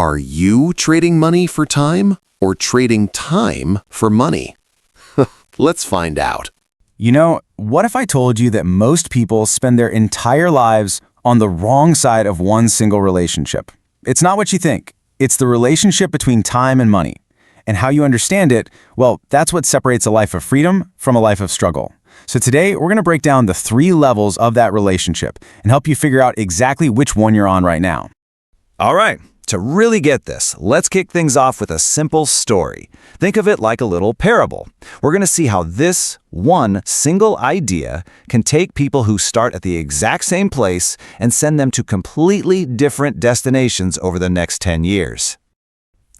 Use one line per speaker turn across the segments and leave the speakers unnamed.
Are you trading money for time or trading time for money? Let's find out.
You know, what if I told you that most people spend their entire lives on the wrong side of one single relationship? It's not what you think. It's the relationship between time and money. And how you understand it, well, that's what separates a life of freedom from a life of struggle. So today, we're going to break down the 3 levels of that relationship and help you figure out exactly which one you're on right now.
All right, to really get this, let's kick things off with a simple story. Think of it like a little parable. We're going to see how this one single idea can take people who start at the exact same place and send them to completely different destinations over the next 10 years.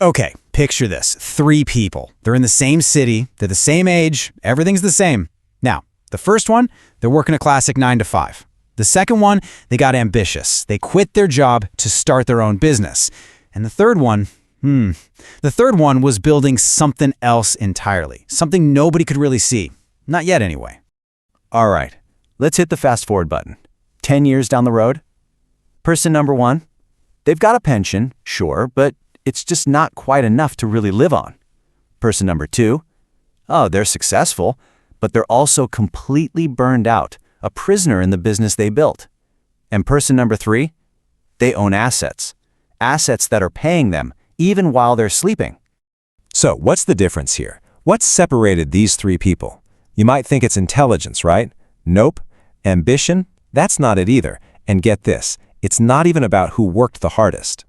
Okay, picture this. 3 people. They're in the same city, they're the same age, everything's the same. Now, the first one, they're working a classic 9 to 5. The second one, they got ambitious. They quit their job to start their own business. And the third one was building something else entirely. Something nobody could really see. Not yet, anyway.
All right, let's hit the fast forward button. 10 years down the road. Person number 1, they've got a pension, sure, but it's just not quite enough to really live on. Person number 2, oh, they're successful, but they're also completely burned out, a prisoner in the business they built. And person number 3, they own assets that are paying them even while they're sleeping.
So what's the difference here? What separated these 3 people? You might think it's intelligence, right? Nope. Ambition? That's not it either. And get this, it's not even about who worked the hardest.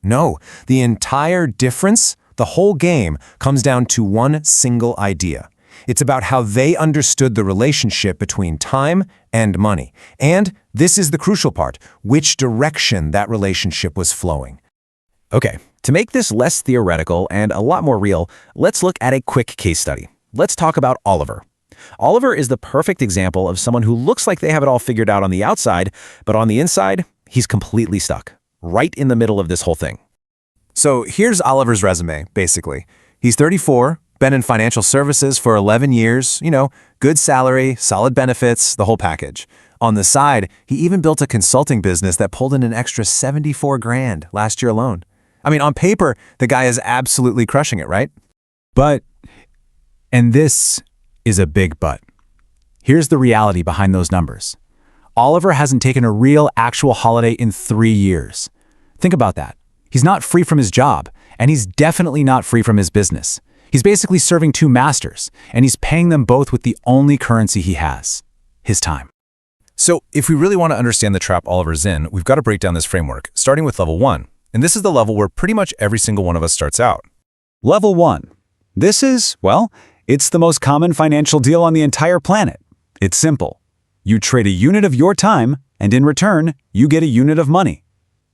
No, the entire difference, the whole game, comes down to one single idea. It's about how they understood the relationship between time and money. And this is the crucial part, which direction that relationship was flowing.
Okay, to make this less theoretical and a lot more real, let's look at a quick case study. Let's talk about Oliver. Oliver is the perfect example of someone who looks like they have it all figured out on the outside, but on the inside, he's completely stuck, right in the middle of this whole thing.
So here's Oliver's resume, basically. He's 34, been in financial services for 11 years, good salary, solid benefits, the whole package. On the side, he even built a consulting business that pulled in an extra 74 grand last year alone. I mean, on paper, the guy is absolutely crushing it, right?
But, and this is a big but. Here's the reality behind those numbers. Oliver hasn't taken a real, actual holiday in 3 years. Think about that. He's not free from his job, and he's definitely not free from his business. He's basically serving 2 masters, and he's paying them both with the only currency he has, his time.
So if we really want to understand the trap Oliver's in, we've got to break down this framework, starting with level 1. And this is the level where pretty much every single one of us starts out.
Level 1. This is, well, it's the most common financial deal on the entire planet. It's simple. You trade a unit of your time, and in return, you get a unit of money.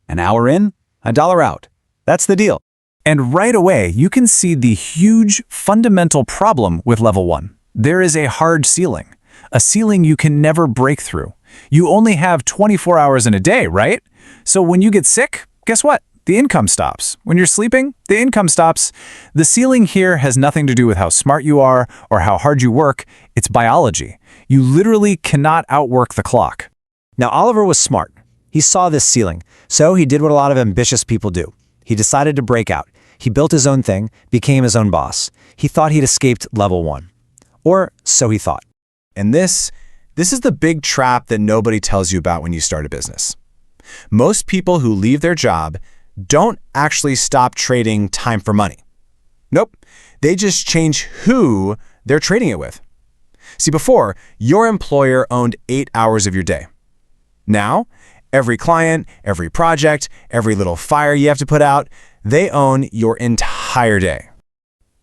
An hour in, $1 out. That's the deal. And right away, you can see the huge fundamental problem with level 1. There is a hard ceiling, a ceiling you can never break through. You only have 24 hours in a day, right? So when you get sick, guess what? The income stops. When you're sleeping, the income stops. The ceiling here has nothing to do with how smart you are or how hard you work. It's biology. You literally cannot outwork the clock.
Now, Oliver was smart. He saw this ceiling, so he did what a lot of ambitious people do. He decided to break out. He built his own thing, became his own boss. He thought he'd escaped level 1. Or so he thought.
And this is the big trap that nobody tells you about when you start a business. Most people who leave their job don't actually stop trading time for money. Nope, they just change who they're trading it with. See, before, your employer owned 8 hours of your day. Now, every client, every project, every little fire you have to put out, they own your entire day.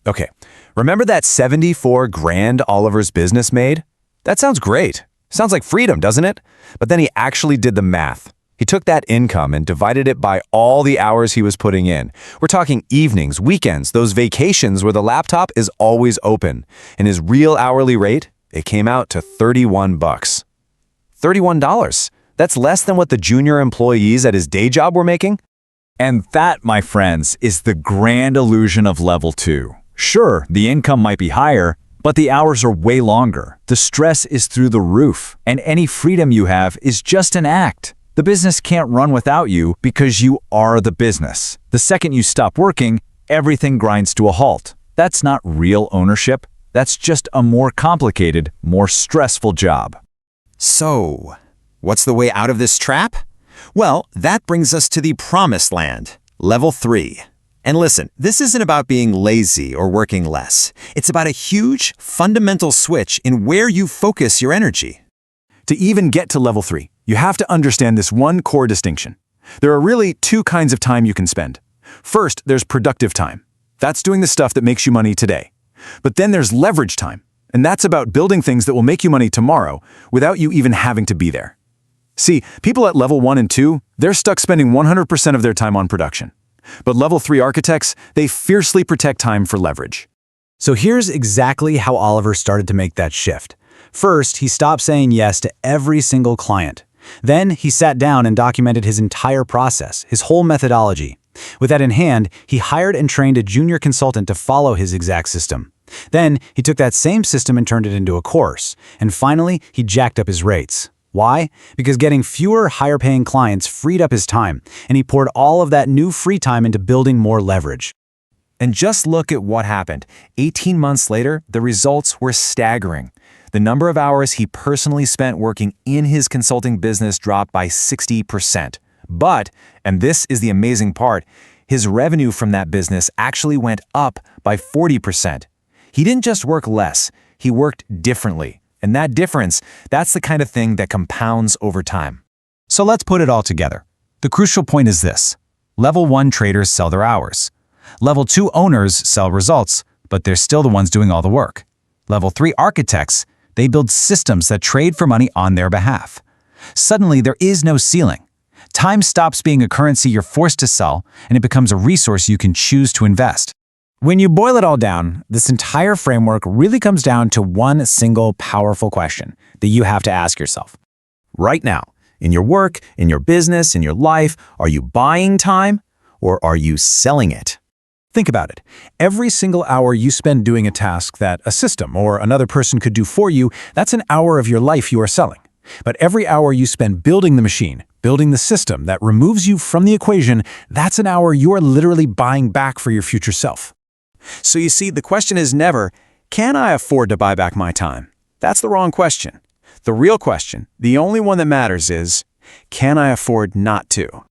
Okay, remember that 74 grand Oliver's business made? That sounds great. Sounds like freedom, doesn't it? But then he actually did the math. He took that income and divided it by all the hours he was putting in. We're talking evenings, weekends, those vacations where the laptop is always open. And his real hourly rate, it came out to $31. $31. That's less than what the junior employees at his day job were making.
And that, my friends, is the grand illusion of level 2. Sure, the income might be higher, but the hours are way longer. The stress is through the roof, and any freedom you have is just an act.
The business can't run without you because you are the business. The second you stop working, everything grinds to a halt. That's not real ownership. That's just a more complicated, more stressful job.
So, what's the way out of this trap? Well, that brings us to the promised land, level 3. And listen, this isn't about being lazy or working less. It's about a huge, fundamental switch in where you focus your energy.
To even get to level 3, you have to understand this one core distinction. There are really two kinds of time you can spend. First, there's productive time. That's doing the stuff that makes you money today. But then there's leverage time, and that's about building things that will make you money tomorrow without you even having to be there. See, people at level 1 and 2, they're stuck spending 100% of their time on production. But level 3 architects, they fiercely protect time for leverage.
So here's exactly how Oliver started to make that shift. First, he stopped saying yes to every single client. Then he sat down and documented his entire process, his whole methodology. With that in hand, he hired and trained a junior consultant to follow his exact system. Then he took that same system and turned it into a course. And finally, he jacked up his rates. Why? Because getting fewer, higher-paying clients freed up his time, and he poured all of that new free time into building more leverage.
And just look at what happened. 18 months later, the results were staggering. The number of hours he personally spent working in his consulting business dropped by 60%. But, and this is the amazing part, his revenue from that business actually went up by 40%. He didn't just work less, he worked differently. And that difference, that's the kind of thing that compounds over time.
So let's put it all together. The crucial point is this. Level 1 traders sell their hours. Level 2 owners sell results, but they're still the ones doing all the work. Level 3 architects, they build systems that trade for money on their behalf. Suddenly, there is no ceiling. Time stops being a currency you're forced to sell, and it becomes a resource you can choose to invest.
When you boil it all down, this entire framework really comes down to one single powerful question that you have to ask yourself. Right now, in your work, in your business, in your life, are you buying time or are you selling it? Think about it. Every single hour you spend doing a task that a system or another person could do for you, that's an hour of your life you are selling. But every hour you spend building the machine, building the system that removes you from the equation, that's an hour you are literally buying back for your future self. So you see, the question is never, can I afford to buy back my time? That's the wrong question. The real question, the only one that matters is, can I afford not to?